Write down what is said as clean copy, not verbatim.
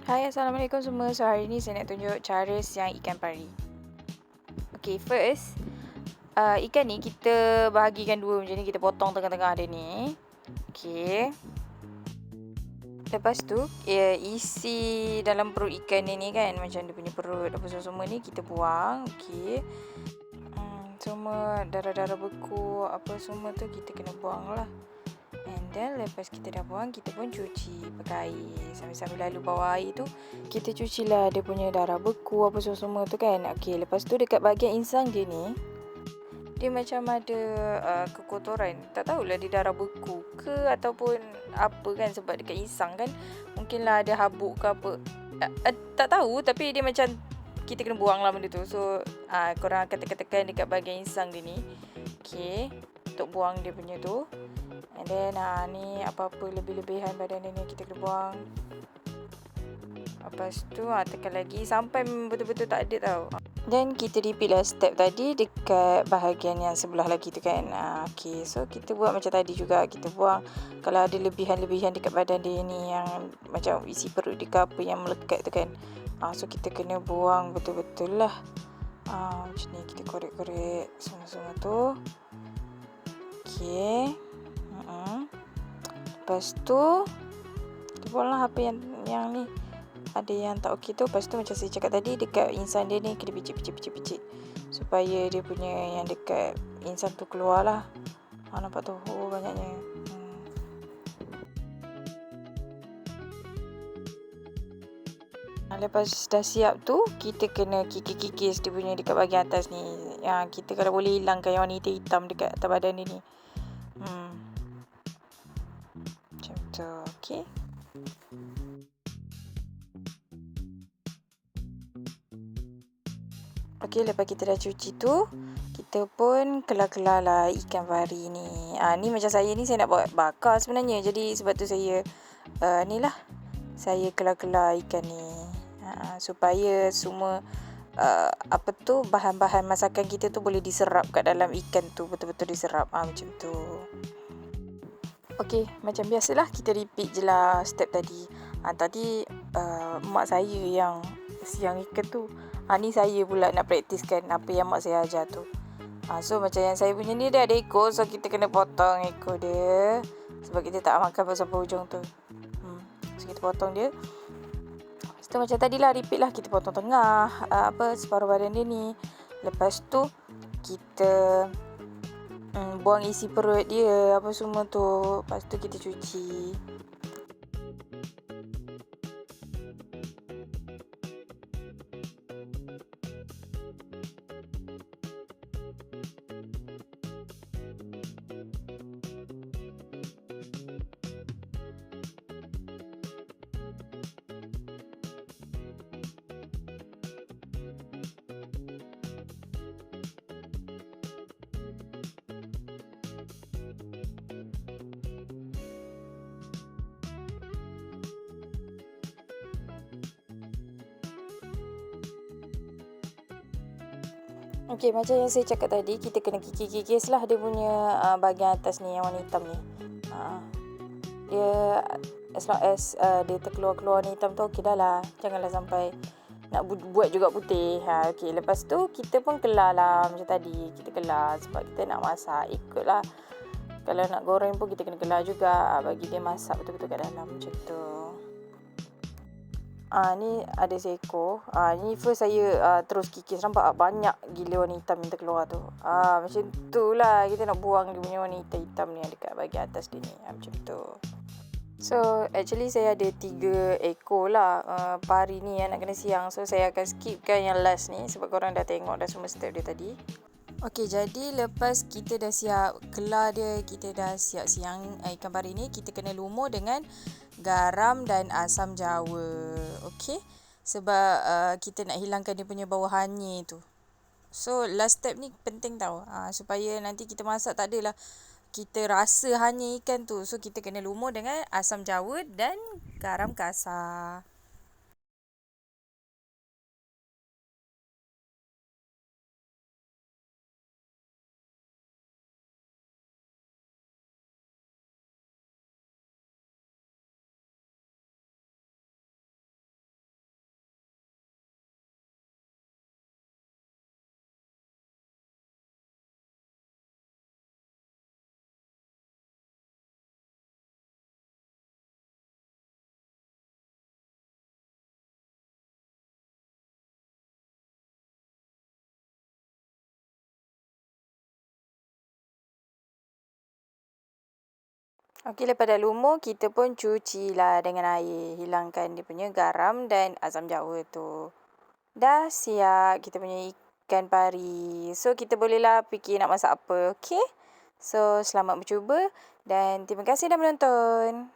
Hai, Assalamualaikum semua. So, hari ni saya nak tunjuk cara siang ikan pari. Okay, first, ikan ni kita bahagikan dua macam ni. Kita potong tengah-tengah dia ni. Okay. Lepas tu, isi dalam perut ikan ni kan, macam dia punya perut apa semua ni kita buang. Okay. Semua darah-darah beku apa semua tu kita kena buang lah. And then lepas kita dah buang, kita pun cuci pakai air. Sambil-sambil lalu bawah air tu, kita cucilah dia punya darah beku apa semua tu kan. Okay, lepas tu dekat bahagian insang dia ni, dia macam ada kekotoran. Tak tahulah dia darah beku ke ataupun apa kan, sebab dekat insang kan mungkinlah ada habuk ke apa. Tak tahu, tapi dia macam kita kena buang lah benda tu. So korang akan tekan-tekan dekat bahagian insang dia ni. Okay, untuk buang dia punya tu. And then ni apa-apa lebih-lebihan badan dia ni kita kena buang. Lepas tu tekan lagi sampai betul-betul tak ada tau. Dan kita repeat lah step tadi dekat bahagian yang sebelah lagi tu kan. Okay, so kita buat macam tadi juga. Kita buang kalau ada lebihan-lebihan dekat badan dia ni, yang macam isi perut dia ke apa yang melekat tu kan. So kita kena buang betul-betul lah. Macam ni kita korek-korek semua-semua tu. Okay. Lepas tu kita buanglah apa yang ni ada yang tak okey tu. Lepas tu macam saya cakap tadi, dekat insang dia ni kena picit supaya dia punya yang dekat insang tu keluar lah. Nampak tu, banyaknya. Lepas dah siap tu, kita kena kikis dia punya dekat bahagian atas ni. Kita kalau boleh hilangkan yang warna hitam dekat atas badan dia ni. Macam tu, okay. Okay, lepas kita dah cuci tu, kita pun kelar-kelar lah ikan pari ni. Ni macam saya ni, saya nak buat bakar sebenarnya. Jadi sebab tu saya saya kelar-kelar ikan ni. Supaya semua bahan-bahan masakan kita tu boleh diserap kat dalam ikan tu, betul-betul diserap. Macam tu. Okay, macam biasalah kita repeat je lah step tadi. Tadi mak saya yang siang ikan tu. Ni saya pula nak praktiskan apa yang mak saya ajar tu. So macam yang saya punya ni, dia ada ekor. So kita kena potong ekor dia, sebab kita tak makan sampai hujung tu. So kita potong dia. Lepas tu macam tadi lah, repeat lah. Kita potong tengah, separuh badan dia ni. Lepas tu kita buang isi perut dia apa semua tu. Lepas tu kita cuci. Okay, macam yang saya cakap tadi, kita kena kikis lah dia punya bahagian atas ni yang warna hitam ni. Dia as long as dia terkeluar-keluar ni hitam tu, okey dah lah. Janganlah sampai nak buat juga putih. Okay, lepas tu kita pun kelar lah macam tadi. Kita kelar sebab kita nak masak, ikutlah. Kalau nak goreng pun kita kena kelar juga, bagi dia masak betul-betul kat dalam. Macam tu. Ni ada seekor. Ni first saya terus kikis. Nampak banyak gila warna hitam yang terkeluar tu. Macam tu lah. Kita nak buang dia punya warna hitam-hitam ni yang dekat bahagian atas dia ni. Macam tu. So actually saya ada 3 ekor lah pari ni yang nak kena siang. So saya akan skipkan yang last ni, sebab korang dah tengok dah semua step dia tadi. Okay, jadi lepas kita dah siap kelar dia, kita dah siap siang ikan pari ni, kita kena lumur dengan garam dan asam jawa. Okay, sebab kita nak hilangkan dia punya bau hanyir tu. So last step ni penting tau, supaya nanti kita masak tak adalah kita rasa hanyir ikan tu. So kita kena lumur dengan asam jawa dan garam kasar. Okey, lepas dah lumur, kita pun cucilah dengan air. Hilangkan dia punya garam dan asam jawa tu. Dah siap kita punya ikan pari. So, kita bolehlah fikir nak masak apa. Okey? So, selamat mencuba dan terima kasih dah menonton.